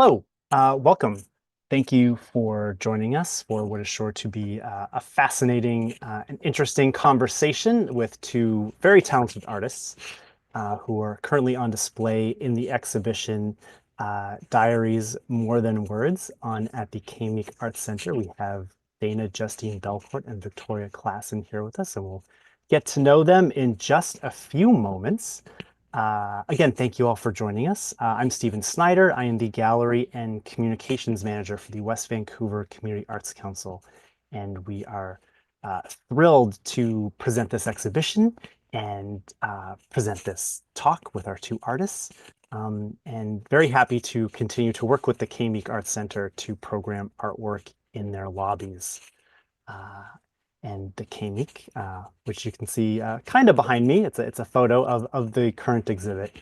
Hello, welcome. Thank you for joining us for what is sure to be a fascinating and interesting conversation with two very talented artists who are currently on display in the exhibition Diaries More Than Words on at the Meek Arts Center. We have Dana Justine Belcourt and Victoria Klassen here with us, and we'll get to know them in just a few moments. Again, thank you all for joining us. I'm Stephen Snyder. I am the Gallery and Communications Manager for the West Vancouver Community Arts Council, and we are thrilled to present this exhibition and present this talk with our two artists, and very happy to continue to work with the Meek Arts Center to program artwork in their lobbies. Uh, and the Meek, which you can see kind of behind me. It's a photo of the current exhibit.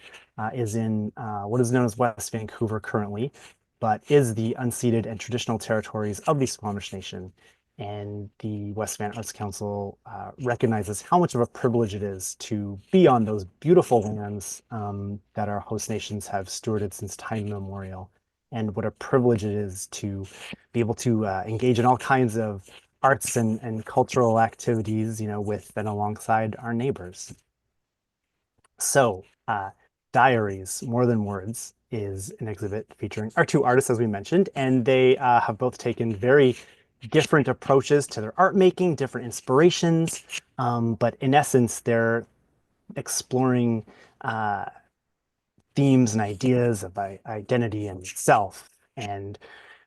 Is in what is known as West Vancouver currently, but is the unceded and traditional territories of the Squamish Nation. And the West Van Arts Council recognizes how much of a privilege it is to be on those beautiful lands that our host nations have stewarded since time immemorial, and what a privilege it is to be able to engage in all kinds of arts and cultural activities, with and alongside our neighbors. So, Diaries, More Than Words, is an exhibit featuring our two artists, as we mentioned, and they have both taken very different approaches to their art making, different inspirations, but in essence, they're exploring uh, themes and ideas of identity and self and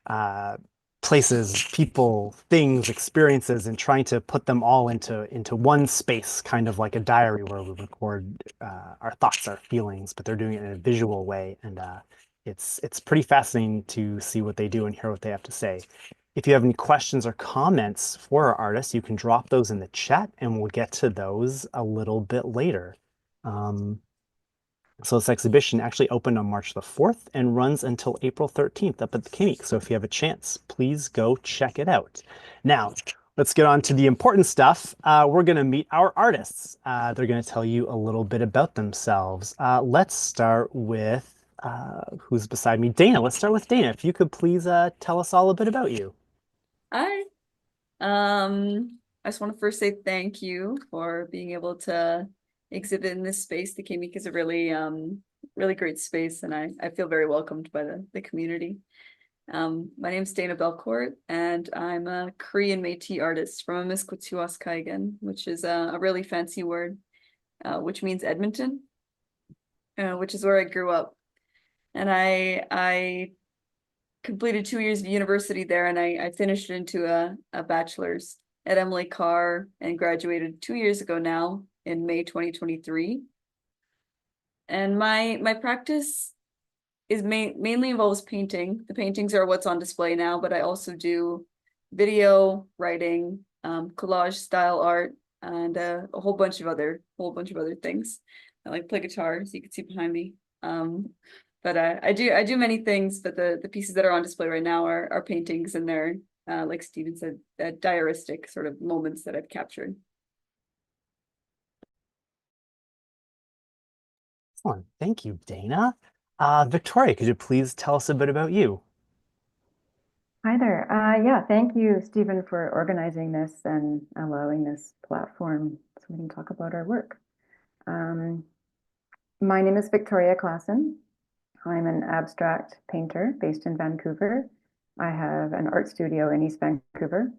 uh, places, people, things, experiences, and trying to put them all into one space, kind of like a diary where we record our thoughts, our feelings, but they're doing it in a visual way, and it's pretty fascinating to see what they do and hear what they have to say. If you have any questions or comments for our artists, you can drop those in the chat, and we'll get to those a little bit later. Um, so this exhibition actually opened on March the 4th and runs until April 13th up at the Kimmie. So if you have a chance, please go check it out. Now, let's get on to the important stuff. We're going to meet our artists. They're going to tell you a little bit about themselves. Let's start with who's beside me. Dana, let's start with Dana. If you could please tell us all a bit about you. Hi. I just want to first say thank you for being able to exhibit in this space. The Meek is a really great space, and I feel very welcomed by the community. My name's Dana Belcourt, and I'm a Korean Métis artist from Amiskwaciwâskahikan, which is a really fancy word, which means Edmonton, which is where I grew up. And I completed 2 years of university there, and I finished into a bachelor's at Emily Carr and graduated 2 years ago now in May 2023. And my practice is mainly involves painting. The paintings are what's on display now, but I also do video, writing, collage style art, and a whole bunch of other things. I like play guitar, so you can see behind me. But I do many things, but the pieces that are on display right now are paintings, and they're like Stephen said, diaristic sort of moments that I've captured. Excellent. Thank you, Dana. Victoria, could you please tell us a bit about you? Hi there. Yeah, thank you, Stephen, for organizing this and allowing this platform so we can talk about our work. My name is Victoria Klassen. I'm an abstract painter based in Vancouver. I have an art studio in East Vancouver,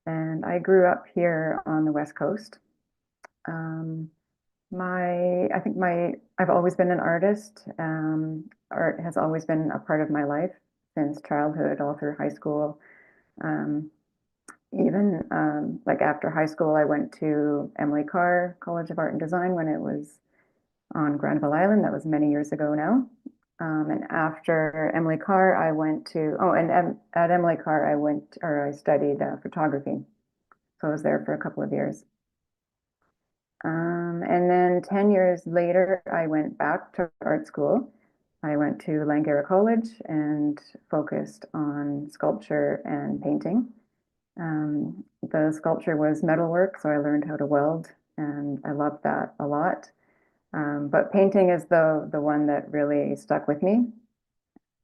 and I grew up here on the West Coast. I've always been an artist. Art has always been a part of my life since childhood, all through high school. Even like after high school, I went to Emily Carr College of Art and Design when it was on Granville Island. That was many years ago now. And after Emily Carr, I went to, at Emily Carr, I studied photography. So I was there for a couple of years. And then 10 years later, I went back to art school. I went to Langara College and focused on sculpture and painting. The sculpture was metalwork, so I learned how to weld, and I loved that a lot. But painting is the one that really stuck with me.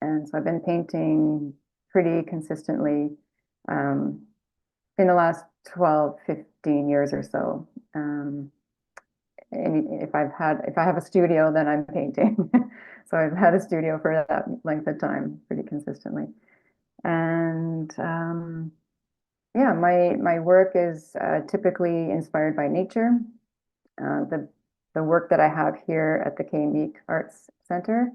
And so I've been painting pretty consistently in the last 12, 15 years or so. And if I have a studio, then I'm painting. So I've had a studio for that length of time pretty consistently. And yeah, my work is typically inspired by nature. The work that I have here at the Meek Arts Center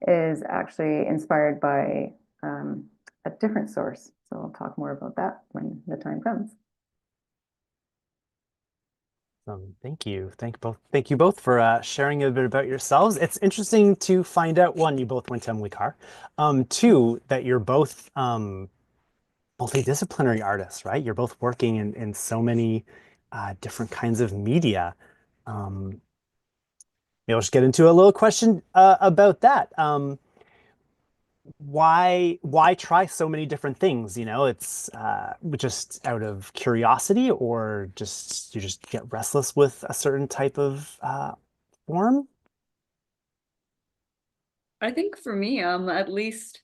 is actually inspired by a different source. So I'll talk more about that when the time comes. Thank you. Thank you both for sharing a bit about yourselves. It's interesting to find out, one, you both went to Emily Carr. Two, that you're both multidisciplinary artists, right? You're both working in so many different kinds of media. Maybe I'll just get into a little question about that. Why try so many different things? You know, it's just out of curiosity, or just you just get restless with a certain type of form. I think for me, at least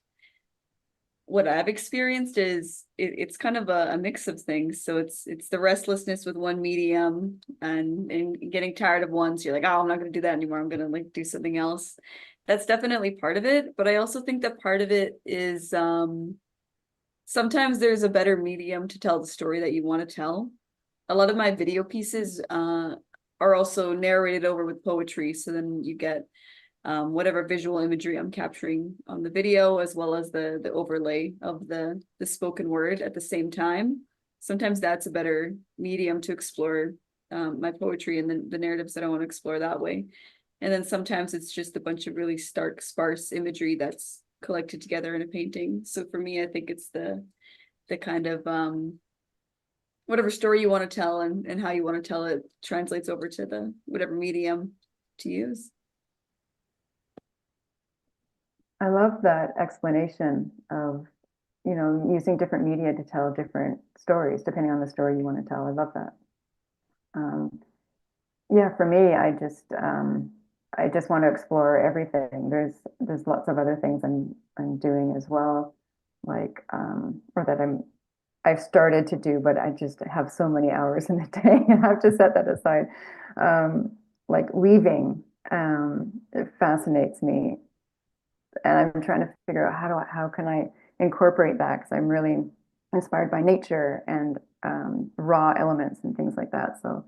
what I've experienced is it's kind of a mix of things. So it's the restlessness with one medium and getting tired of one. So you're like, oh, I'm not gonna do that anymore. I'm gonna like do something else. That's definitely part of it. But I also think that part of it is sometimes there's a better medium to tell the story that you want to tell. A lot of my video pieces are also narrated over with poetry. So then you get whatever visual imagery I'm capturing on the video, as well as the overlay of the spoken word at the same time. Sometimes that's a better medium to explore my poetry and the narratives that I want to explore that way. And then sometimes it's just a bunch of really stark, sparse imagery that's collected together in a painting. So for me, I think it's the kind of whatever story you want to tell and how you want to tell it translates over to the whatever medium to use. I love that explanation of, using different media to tell different stories, depending on the story you want to tell. I love that. Yeah, for me, I just want to explore everything. There's lots of other things I'm doing as well, like or that I've started to do, but I just have so many hours in the day, and I have to set that aside. Like weaving, it fascinates me, and I'm trying to figure out how can I incorporate that, because I'm really inspired by nature and raw elements and things like that. So,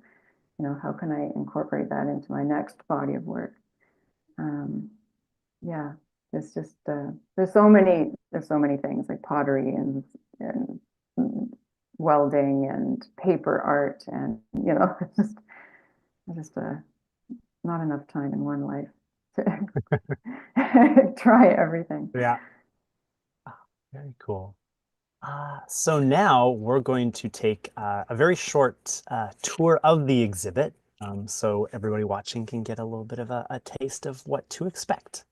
how can I incorporate that into my next body of work? Yeah, it's just there's so many things like pottery and welding and paper art, and it's just not enough time in one life to try everything. Yeah. Very cool. So now we're going to take a very short tour of the exhibit, so everybody watching can get a little bit of a taste of what to expect.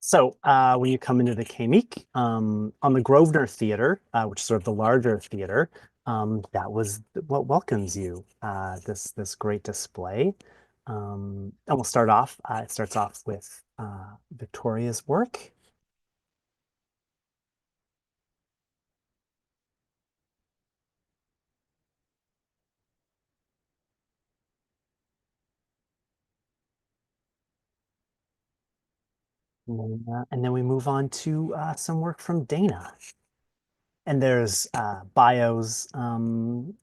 So when you come into the Meek, on the Grosvenor Theatre, which is sort of the larger theater, that was what welcomes you, this great display. And we'll start off, it starts off with Victoria's work. And then we move on to some work from Dana. And there's bios on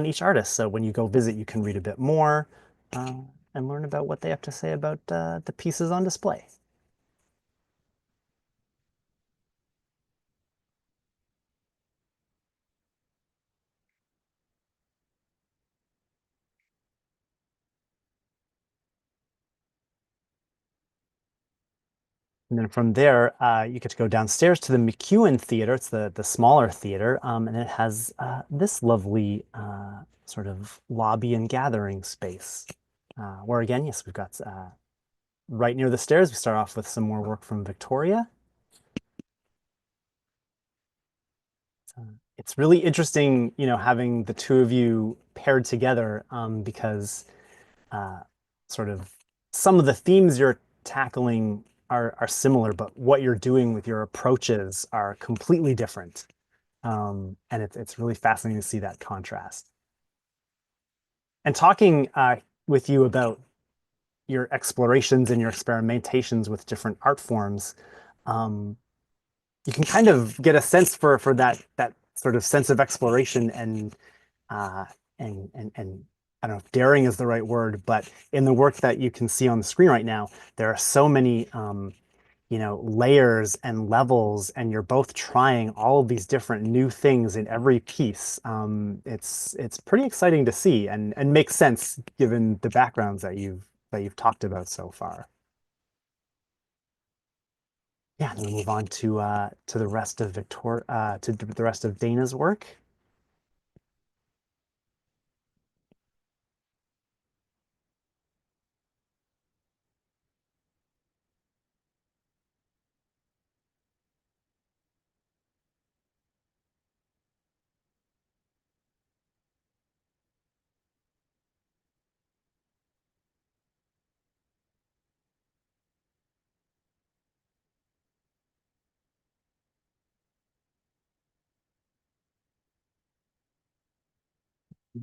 each artist. So when you go visit, you can read a bit more uh, and learn about what they have to say about the pieces on display. And then from there, you get to go downstairs to the McEwen Theater. It's the smaller theater, and it has this lovely sort of lobby and gathering space, where again, yes, we've got right near the stairs. We start off with some more work from Victoria. It's really interesting, having the two of you paired together, because uh, sort of some of the themes you're tackling are similar, but what you're doing with your approaches are completely different. And it's really fascinating to see that contrast. And talking with you about your explorations and your experimentations with different art forms, um, you can kind of get a sense for that sort of sense of exploration uh, and I don't know if daring is the right word, but in the work that you can see on the screen right now, there are so many layers and levels, and you're both trying all of these different new things in every piece. It's pretty exciting to see and makes sense given the backgrounds that you've talked about so far. Yeah, and we move on to the rest of to the rest of Dana's work.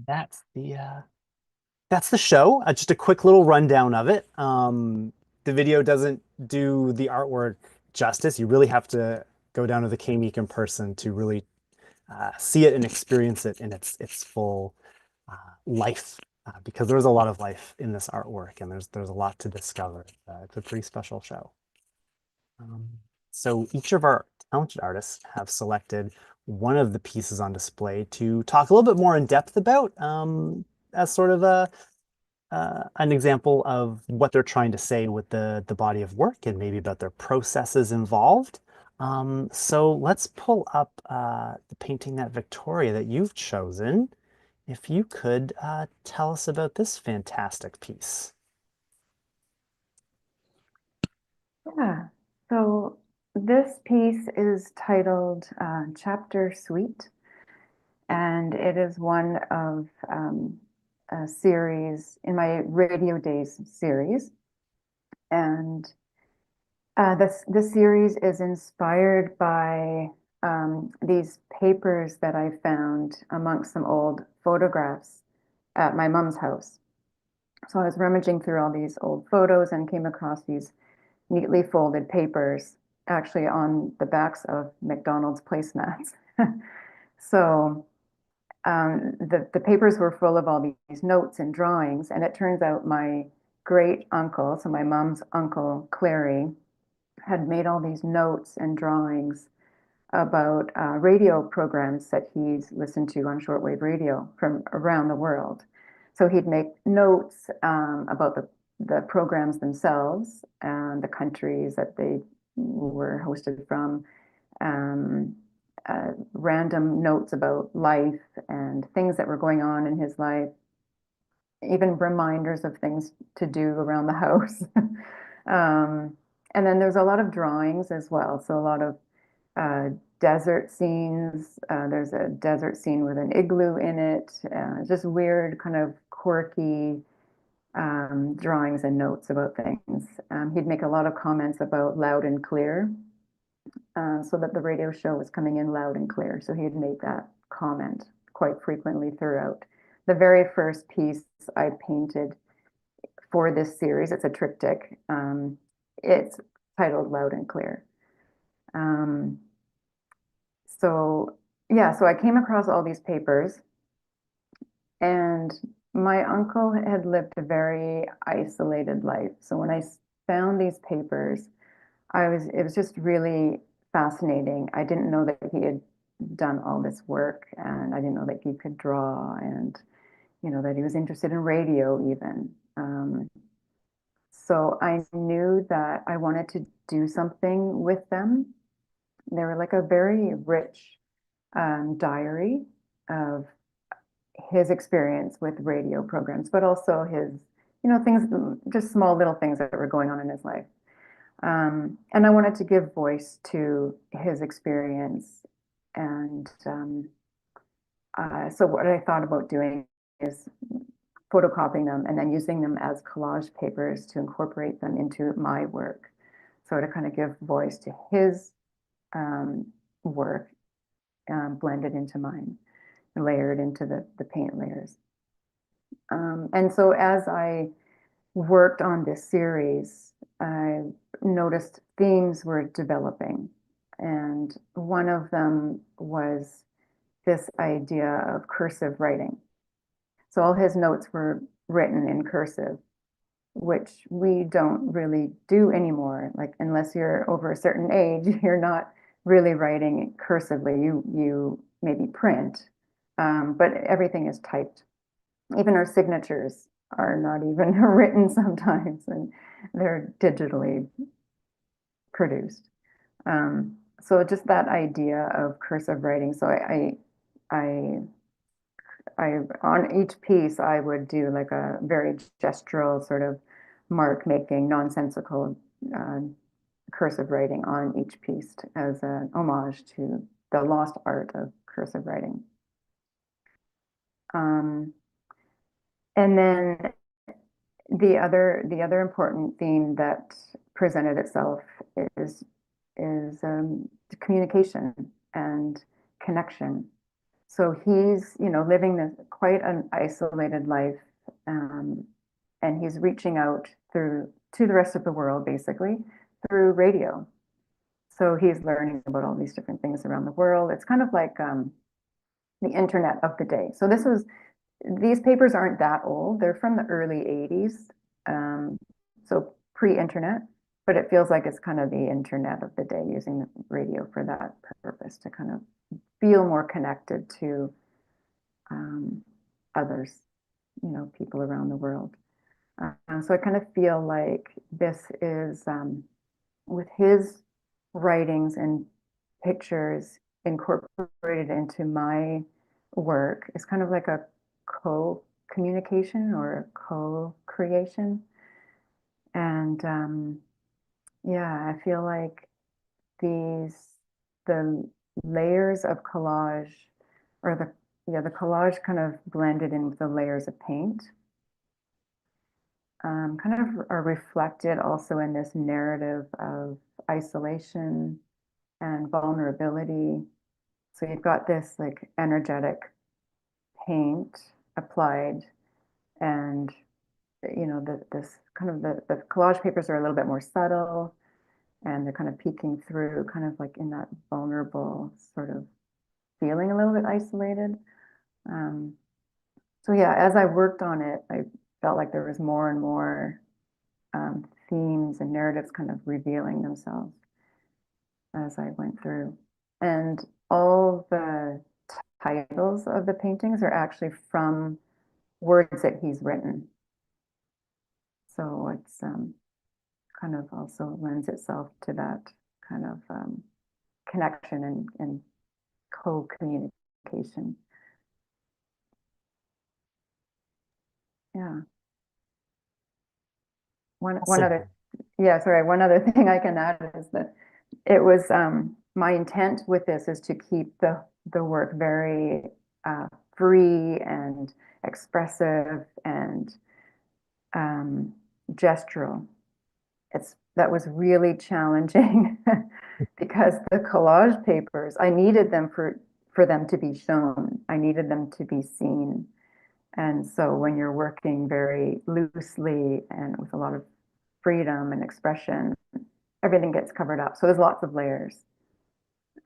That's the show. Just a quick little rundown of it. The video doesn't do the artwork justice. You really have to go down to the K-Meek in person to really see it and experience it in its full uh, life, because there's a lot of life in this artwork, and there's a lot to discover. It's a pretty special show. Um, so each of our talented artists have selected one of the pieces on display to talk a little bit more in depth about, as sort of an example of what they're trying to say with the body of work and maybe about their processes involved. So let's pull up the painting that Victoria that you've chosen. If you could tell us about this fantastic piece. Yeah. So this piece is titled Chapter Suite, and it is one of a series in my Radio Days series. And the series is inspired by these papers that I found amongst some old photographs at my mom's house. So I was rummaging through all these old photos and came across these neatly folded papers, actually on the backs of McDonald's placemats. So the papers were full of all these notes and drawings, and it turns out my great uncle, so my mom's uncle Clary, had made all these notes and drawings about radio programs that he's listened to on shortwave radio from around the world. So he'd make notes about the programs themselves and the countries that they were hosted from, um, random notes about life and things that were going on in his life, even reminders of things to do around the house. And then there's a lot of drawings as well. So a lot of uh, desert scenes. There's a desert scene with an igloo in it. Just weird, kind of quirky drawings and notes about things. He'd make a lot of comments about loud and clear, so that the radio show was coming in loud and clear. So he'd make that comment quite frequently throughout. The very first piece I painted for this series, it's a triptych. It's titled Loud and Clear. Um, so yeah, so I came across all these papers, and my uncle had lived a very isolated life. So when I found these papers, it was just really fascinating. I didn't know that he had done all this work, and I didn't know that he could draw, and that he was interested in radio even. So I knew that I wanted to do something with them. They were like a very rich diary of his experience with radio programs, but also his things, just small little things that were going on in his life. And I wanted to give voice to his experience. And so what I thought about doing is photocopying them and then using them as collage papers to incorporate them into my work. So to kind of give voice to his work, blended into mine, layered into the paint layers. And so as I worked on this series, I noticed themes were developing. And one of them was this idea of cursive writing. So all his notes were written in cursive, which we don't really do anymore. Like, unless you're over a certain age, you're not really writing cursively. You maybe print, but everything is typed. Even our signatures are not even written sometimes, and they're digitally produced. So just that idea of cursive writing. So I, on each piece, I would do like a very gestural sort of mark making, nonsensical cursive writing on each piece as an homage to the lost art of cursive writing. And then the other important theme that presented itself is communication and connection. So he's, living this quite an isolated life, and he's reaching out to the rest of the world, basically, through radio. So he's learning about all these different things around the world. It's kind of like the internet of the day. So these papers aren't that old. They're from the early 80s, so pre-internet, but it feels like it's kind of the internet of the day, using the radio for that purpose, to kind of feel more connected to others, people around the world. So I kind of feel like this is, with his writings and pictures incorporated into my work, is kind of like a co-communication or a co-creation. And yeah, I feel like the layers of collage, or the collage kind of blended in with the layers of paint, kind of are reflected also in this narrative of isolation and vulnerability. So you've got this like energetic paint applied, and this kind of the collage papers are a little bit more subtle, and they're kind of peeking through, kind of like in that vulnerable sort of feeling, a little bit isolated. So yeah, as I worked on it, I felt like there was more and more themes and narratives kind of revealing themselves as I went through. And all the titles of the paintings are actually from words that he's written. So it's kind of also lends itself to that kind of connection and co-communication. Yeah. One Awesome. other, yeah, sorry, one other thing I can add is that it was my intent with this is to keep the work very free and expressive and gestural. That was really challenging because the collage papers, I needed them for them to be shown. I needed them to be seen. And so when you're working very loosely and with a lot of freedom and expression, everything gets covered up. So there's lots of layers,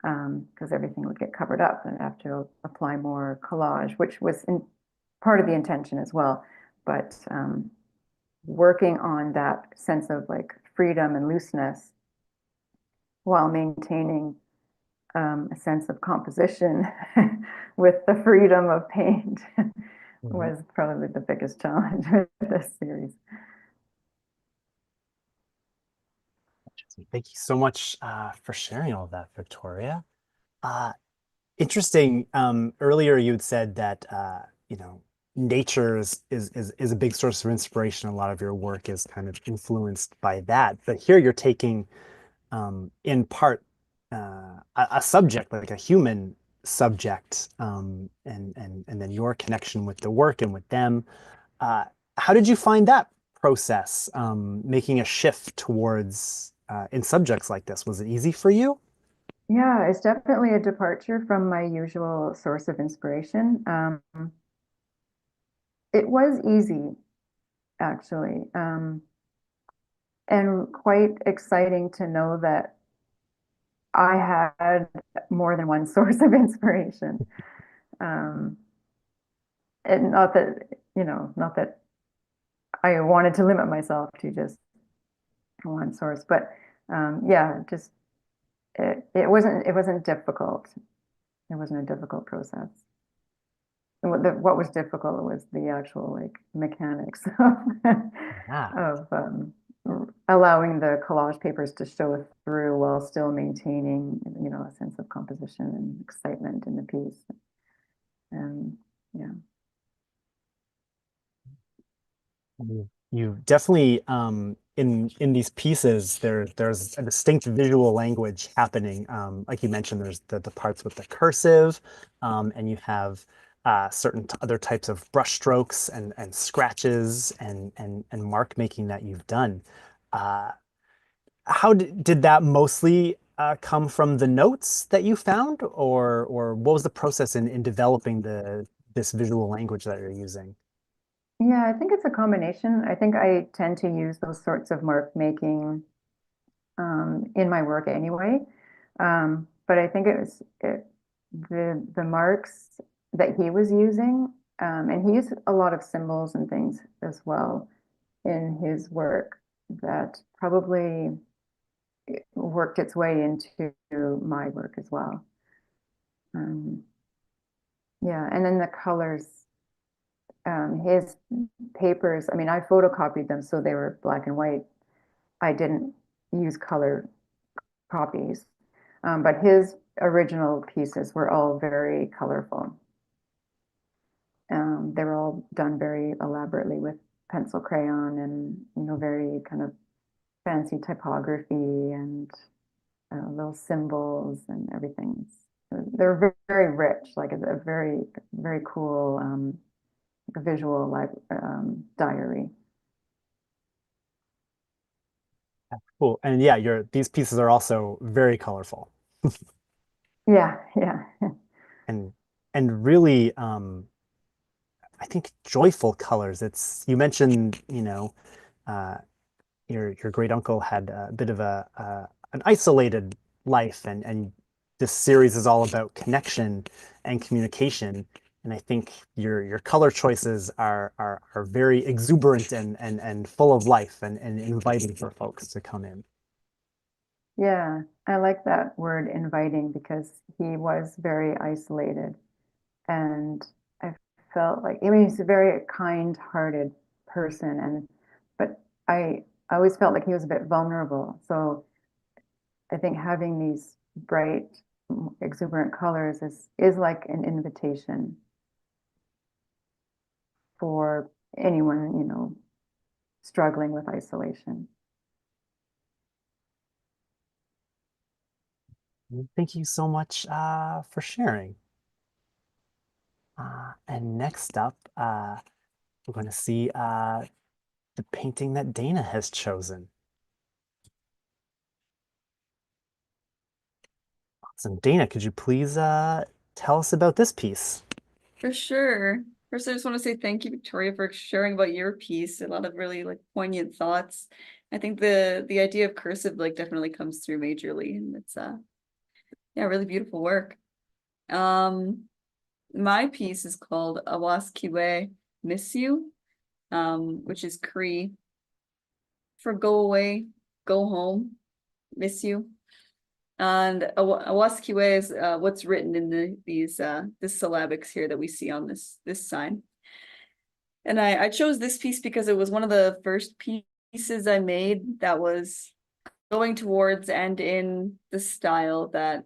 because everything would get covered up, and I have to apply more collage, which was part of the intention as well. But working on that sense of like freedom and looseness while maintaining a sense of composition with the freedom of paint was probably the biggest challenge with this series. Thank you so much for sharing all of that, Victoria. Interesting. Earlier, you had said that nature is a big source of inspiration. A lot of your work is kind of influenced by that. But here you're taking in part a subject, like a human subject, and then your connection with the work and with them. Uh, how did you find that process, making a shift towards in subjects like this? Was it easy for you? Yeah, it's definitely a departure from my usual source of inspiration. It was easy, actually, and quite exciting to know that I had more than one source of inspiration. Um, and not that, not that I wanted to limit myself to just one source, but yeah, just it wasn't difficult. It wasn't a difficult process. And what was difficult was the actual like mechanics Ah, of allowing the collage papers to show through while still maintaining, a sense of composition and excitement in the piece. And yeah. you definitely in these pieces there's a distinct visual language happening. Like you mentioned, there's the parts with the cursive, and you have certain other types of brush strokes and scratches and mark making that you've done. Uh, how did that mostly come from the notes that you found, or what was the process in developing this visual language that you're using? Yeah, I think it's a combination. I think I tend to use those sorts of mark making in my work anyway. But I think the marks that he was using, and he used a lot of symbols and things as well in his work that probably worked its way into my work as well. Um, yeah, and then the colors, his papers, I mean, I photocopied them so they were black and white. I didn't use color copies. But his original pieces were all very colorful. They were all done very elaborately with pencil crayon and, very kind of fancy typography and little symbols and everything. They're very, very rich, like a very, very cool visual like diary. Cool. And yeah, these pieces are also very colorful Yeah, yeah. and really I think joyful colors. It's you mentioned, uh your great uncle had a bit of an isolated life, and this series is all about connection and communication. And I think your color choices are very exuberant and full of life and inviting for folks to come in. Yeah, I like that word inviting because he was very isolated. And I felt like, I mean, he's a very kind-hearted person, but I always felt like he was a bit vulnerable. So I think having these bright, exuberant colors is like an invitation for anyone, struggling with isolation. Thank you so much for sharing. And next up, we're going to see the painting that Dana has chosen. So, Dana, could you please tell us about this piece? For sure. First, I just want to say thank you, Victoria, for sharing about your piece. A lot of really like poignant thoughts. I think the idea of cursive like definitely comes through majorly, and it's yeah, really beautiful work. Um, my piece is called Awaskiwe Miss You, which is Cree for go away, go home, miss you. And Awaskiwe is what's written in this syllabics here that we see on this sign. And I chose this piece because it was one of the first pieces I made that was going towards and in the style that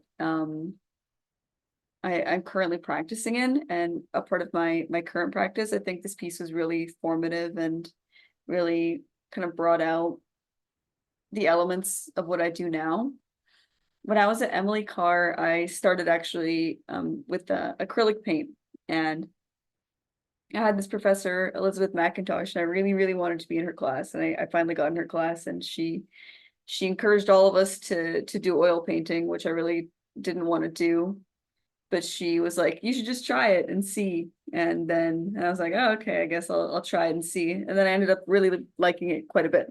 I'm currently practicing in, and a part of my current practice. I think this piece was really formative and really kind of brought out the elements of what I do now. When I was at Emily Carr, I started actually with acrylic paint, and I had this professor, Elizabeth McIntosh, and I really, really wanted to be in her class. And I finally got in her class, and she encouraged all of us to do oil painting, which I really didn't want to do. But she was like, you should just try it and see. And then I was like, oh, okay, I guess I'll try it and see. And then I ended up really liking it quite a bit.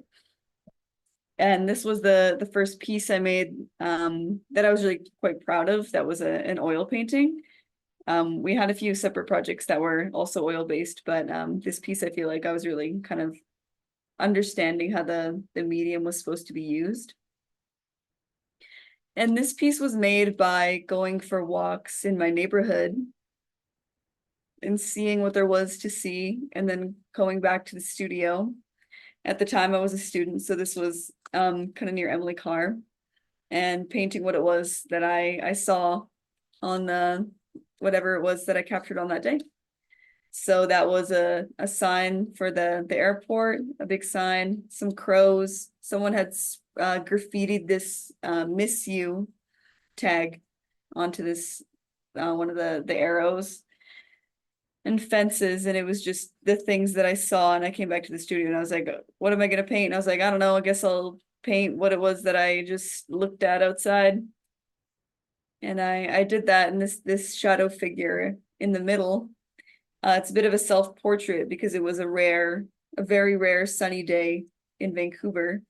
And this was the first piece I made that I was really quite proud of. That was an oil painting. We had a few separate projects that were also oil based, but this piece I feel like I was really kind of understanding how the medium was supposed to be used. And this piece was made by going for walks in my neighborhood and seeing what there was to see, and then going back to the studio. At the time I was a student, so this was kind of near Emily Carr, and painting what it was that I saw on the whatever it was that I captured on that day. So that was a sign for the airport, a big sign, some crows. Someone had graffitied this "Miss You" tag onto this one of the arrows and fences, and it was just the things that I saw. And I came back to the studio and I was like, what am I gonna paint? And I was like, I don't know, I guess I'll paint what it was that I just looked at outside. And I did that, and this shadow figure in the middle, it's a bit of a self-portrait because it was a very rare sunny day in Vancouver.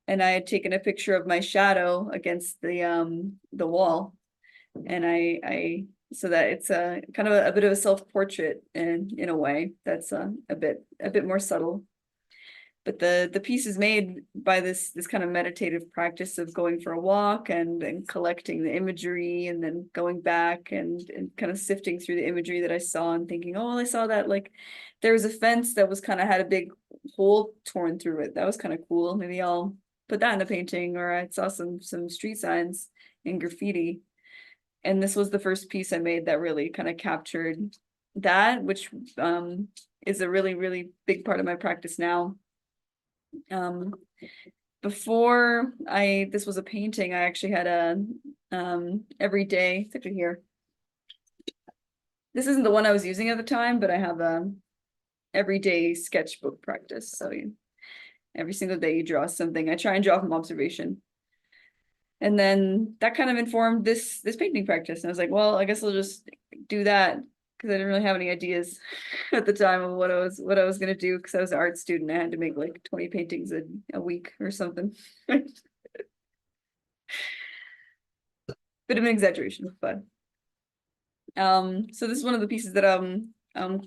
And I had taken a picture of my shadow against the wall. And I so that it's a kind of a bit of a self-portrait in a way that's a bit more subtle. But the piece is made by this kind of meditative practice of going for a walk and collecting the imagery, and then going back and kind of sifting through the imagery that I saw and thinking, oh, well, I saw that, like there was a fence that was kind of had a big hole torn through it. That was kind of cool. Maybe I'll put that in a painting. Or I saw some street signs in graffiti. And this was the first piece I made that really kind of captured that, which is a really, really big part of my practice now. Before this was a painting, I actually had a everyday, it's actually here. This isn't the one I was using at the time, but I have a everyday sketchbook practice. So every single day you draw something. I try and draw from observation. And then that kind of informed this painting practice. And I was like, well, I guess I'll just do that, because I didn't really have any ideas at the time of what I was gonna do, because I was an art student. I had to make like 20 paintings a week or something. Bit of an exaggeration, but so this is one of the pieces that I'm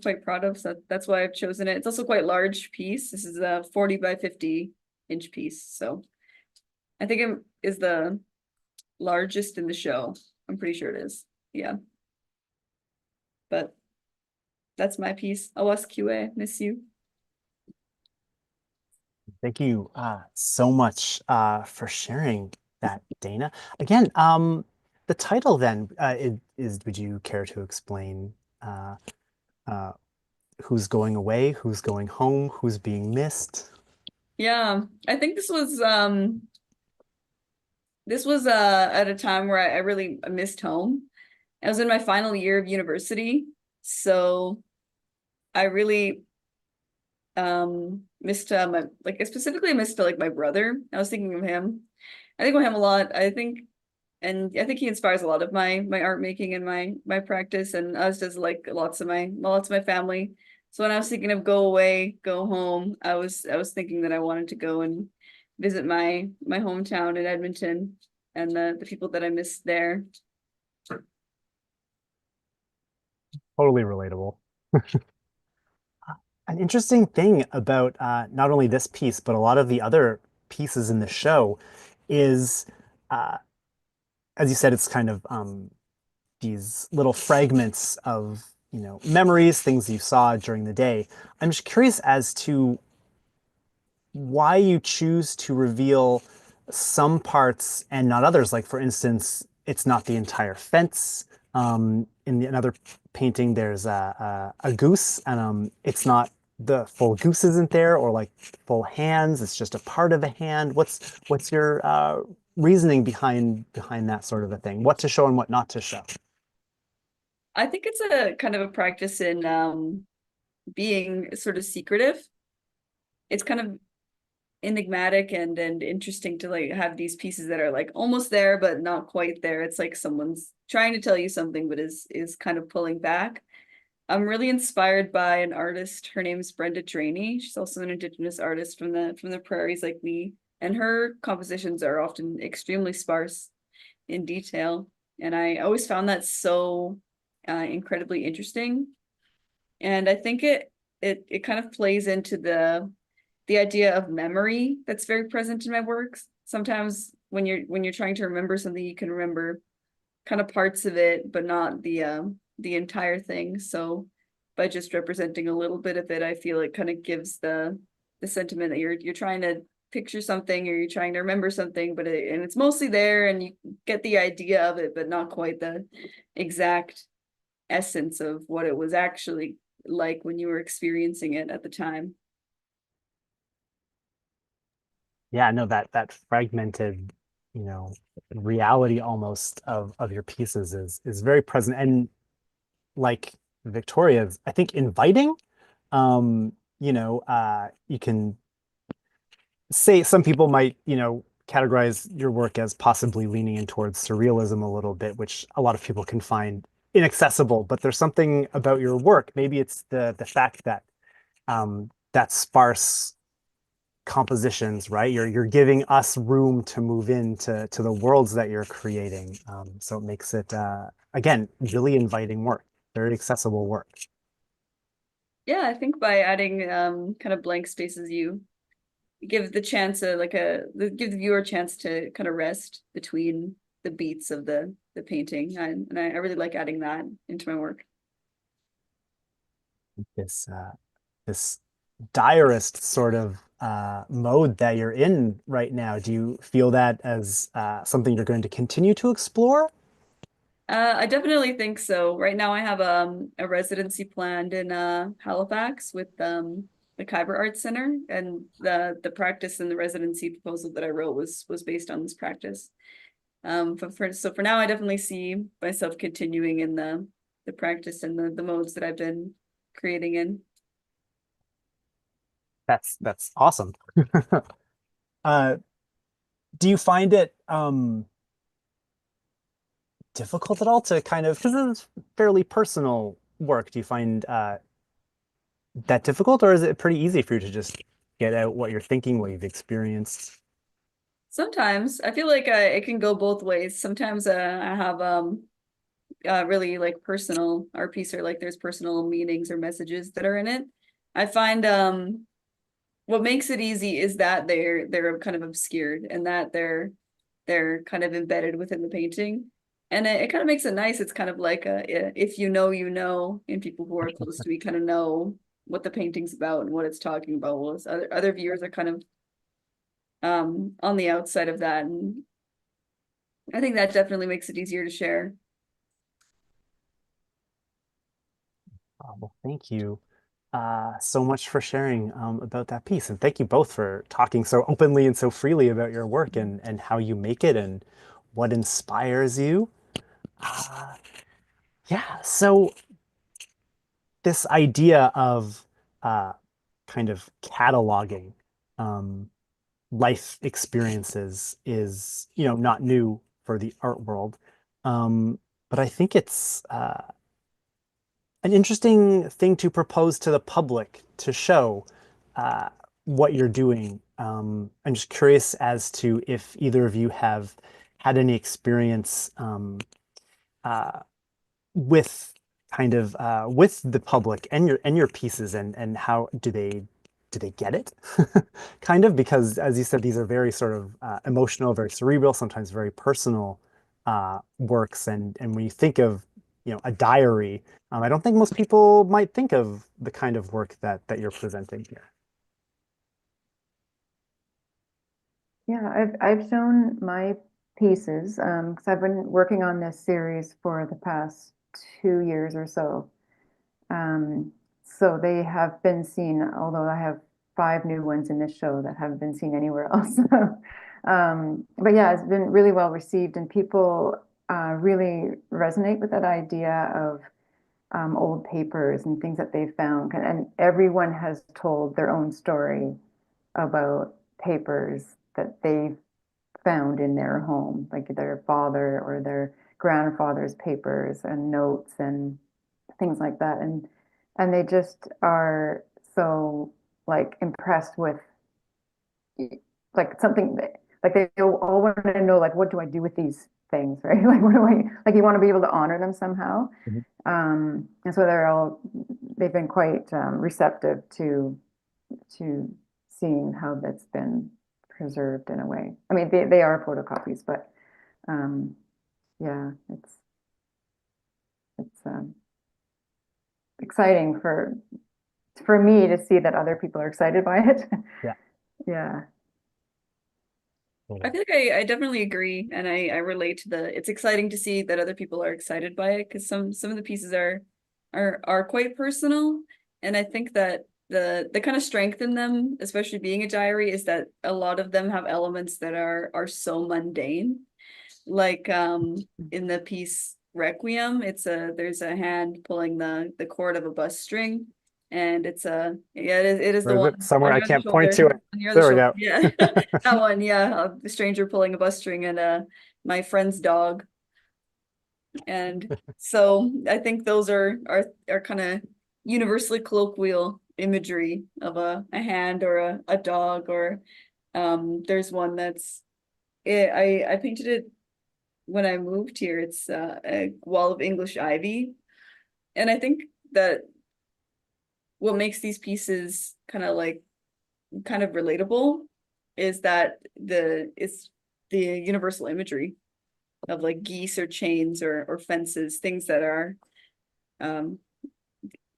quite proud of. So that's why I've chosen it. It's also quite large piece. This is a 40 by 50-inch piece. So I think it is the largest in the show. I'm pretty sure it is. Yeah. But that's my piece. OSQA, miss you. Thank you so much for sharing that, Dana. Again, the title then would you care to explain uh, uh, who's going away, who's going home, who's being missed? Yeah, I think this was at a time where I really missed home. I was in my final year of university, so I really missed my, like, I specifically missed like my brother. I was thinking of him. I think of him a lot. And I think he inspires a lot of my art making and my practice, and us does like lots of my family. So when I was thinking of go away, go home, I was thinking that I wanted to go and visit my hometown in Edmonton, and the people that I missed there. Totally relatable. An interesting thing about not only this piece, but a lot of the other pieces in the show is, uh, as you said, it's kind of these little fragments of, memories, things you saw during the day. I'm just curious as to why you choose to reveal some parts and not others. Like, for instance, it's not the entire fence. In another painting, there's a goose, and it's not the full goose isn't there, or like full hands. It's just a part of a hand. What's your reasoning behind that sort of a thing? What to show and what not to show? I think it's a kind of a practice in being sort of secretive. It's kind of enigmatic and interesting to like have these pieces that are like almost there but not quite there. It's like someone's trying to tell you something but is kind of pulling back. I'm really inspired by an artist. Her name is Brenda Draney. She's also an Indigenous artist from the prairies like me, and her compositions are often extremely sparse in detail. And I always found that so incredibly interesting. And I think it kind of plays into the idea of memory that's very present in my works. Sometimes when you're trying to remember something, you can remember kind of parts of it, but not the entire thing. So by just representing a little bit of it, I feel it kind of gives the sentiment that you're trying to picture something or you're trying to remember something, but and it's mostly there and you get the idea of it, but not quite the exact essence of what it was actually like when you were experiencing it at the time. Yeah, no, that fragmented, reality almost of your pieces is very present. And like Victoria's, I think inviting, you can say some people might, categorize your work as possibly leaning in towards surrealism a little bit, which a lot of people can find inaccessible. But there's something about your work. Maybe it's the fact that that sparse compositions, right? You're giving us room to move into the worlds that you're creating. So it makes it again really inviting work, very accessible work. Yeah, I think by adding kind of blank spaces, you give the chance give the viewer a chance to kind of rest between the beats of the painting. And I really like adding that into my work. This diarist sort of mode that you're in right now. Do you feel that as something you're going to continue to explore? I definitely think so. Right now I have a residency planned in Halifax with the Khyber Arts Center, and the practice and the residency proposal that I wrote was based on this practice. So for now I definitely see myself continuing in the practice and the modes that I've been creating in. That's awesome. Uh, do you find it difficult at all to kind of, because this is fairly personal work, do you find that difficult, or is it pretty easy for you to just get out what you're thinking, what you've experienced? Sometimes I feel like it can go both ways. Sometimes I have really like personal art piece or like there's personal meanings or messages that are in it. I find what makes it easy is that they're kind of obscured and that they're kind of embedded within the painting. And it kind of makes it nice. It's kind of like if you know, you know, and people who are close to me kind of know what the painting's about and what it's talking about. Well, other viewers are kind of on the outside of that. And I think that definitely makes it easier to share. Well, thank you so much for sharing about that piece. And thank you both for talking so openly and so freely about your work and how you make it and what inspires you. Uh, yeah, so this idea of uh, kind of cataloging um, life experiences is, not new for the art world. But I think it's an interesting thing to propose to the public to show uh, what you're doing. I'm just curious as to if either of you have had any experience uh, with with the public and your pieces, and how do they get it? Kind of, because as you said, these are very sort of emotional, very cerebral, sometimes very personal works. And when you think of, a diary, I don't think most people might think of the kind of work that you're presenting here. Yeah, I've shown my pieces, because I've been working on this series for the past 2 years or so. So they have been seen, although I have 5 new ones in this show that haven't been seen anywhere else. But yeah, it's been really well received, and people really resonate with that idea of old papers and things that they've found. And everyone has told their own story about papers that they've found in their home, like their father or their grandfather's papers and notes and things like that. And they just are so like impressed with like something that, like they all want to know like what do I do with these things, right? Like what do I like you want to be able to honor them somehow. Mhm. And so they've been quite receptive to seeing how that's been preserved in a way. I mean, they are photocopies, but um, yeah, it's exciting for me to see that other people are excited by it. Yeah. Yeah. I feel like I definitely agree, and I relate to the. It's exciting to see that other people are excited by it because some of the pieces are quite personal, and I think that the kind of strength in them, especially being a diary, is that a lot of them have elements that are so mundane. Like in the piece Requiem, there's a hand pulling the cord of a bus string, and it is the Where is one it? Somewhere on I your other can't point shoulder, to it. on your other There we shoulder. go. Yeah. That one, yeah. The stranger pulling a bus string and my friend's dog. And so I think those are kind of universally colloquial imagery of a hand or a dog or there's one I painted it when I moved here. It's a wall of English ivy. And I think that what makes these pieces kind of relatable is that it's the universal imagery of like geese or chains or fences, things that are um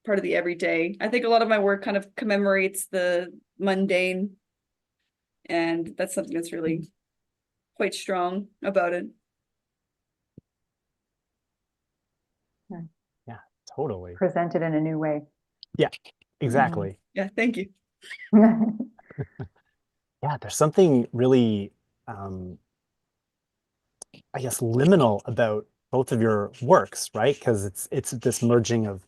part of the everyday. I think a lot of my work kind of commemorates the mundane, and that's something that's really quite strong about it. Yeah. Yeah, totally. Presented in a new way. Yeah, Mhm. exactly. Yeah, thank you. Yeah, there's something really, um, I guess, liminal about both of your works, right? Because it's this merging of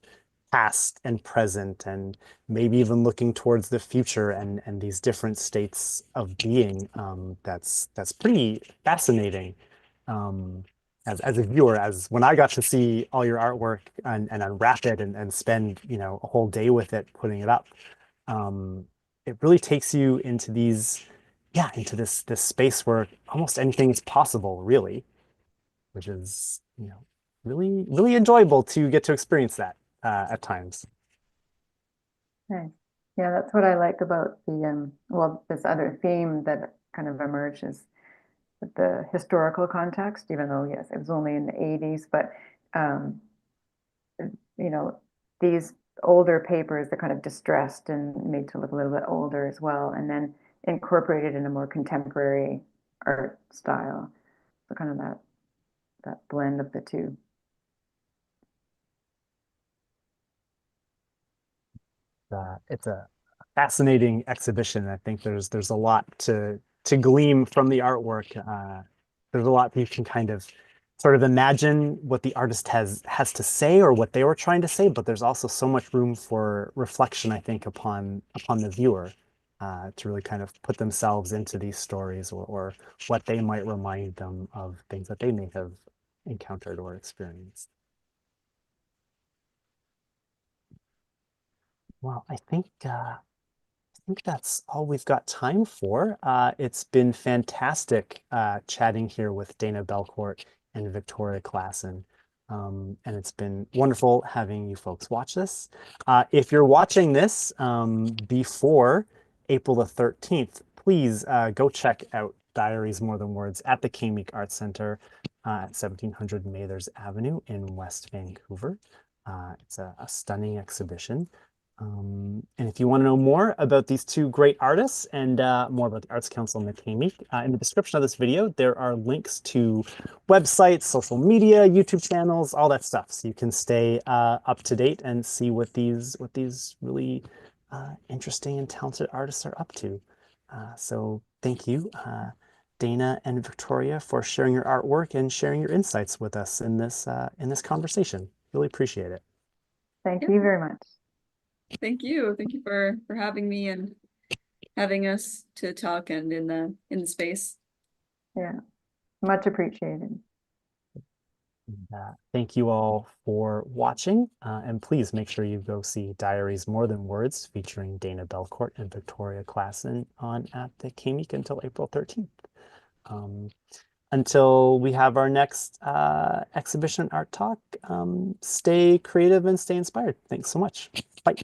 past and present, and maybe even looking towards the future and these different states of being. That's pretty fascinating. As a viewer, as when I got to see all your artwork and unwrap it and spend, a whole day with it, putting it up, um, it really takes you into into this space where almost anything is possible, really, which is, really, really enjoyable to get to experience that at times. Nice. Yeah, that's what I like about well, this other theme that kind of emerges with the historical context, even though, yes, it was only in the 80s, but um, you know, these older papers, they're kind of distressed and made to look a little bit older as well, and then incorporated in a more contemporary art style. So kind of that blend of the two. It's a fascinating exhibition. I think there's a lot to glean from the artwork. There's a lot you can kind of sort of imagine what the artist has to say or what they were trying to say, but there's also so much room for reflection, I think, upon the viewer, to really kind of put themselves into these stories or what they might remind them of things that they may have encountered or experienced. Well, I think that's all we've got time for. It's been fantastic chatting here with Dana Belcourt and Victoria Klassen. And it's been wonderful having you folks watch this. If you're watching this before April the 13th, please go check out Diaries More Than Words at the Meek Arts Center at 1700 Mathers Avenue in West Vancouver. It's a stunning exhibition. And if you want to know more about these two great artists and more about the Arts Council and the KMEEK, in the description of this video, there are links to websites, social media, YouTube channels, all that stuff. So you can stay up to date and see what these really interesting and talented artists are up to. So thank you, Dana and Victoria, for sharing your artwork and sharing your insights with us in this conversation. Really appreciate it. Thank you very much. Thank you. Thank you for having me and having us to talk and in the space. Yeah, much appreciated. Thank you all for watching, and please make sure you go see Diaries More Than Words featuring Dana Belcourt and Victoria Klassen on at the KMEEK until April 13th. Until we have our next exhibition art talk, stay creative and stay inspired. Thanks so much. Bye.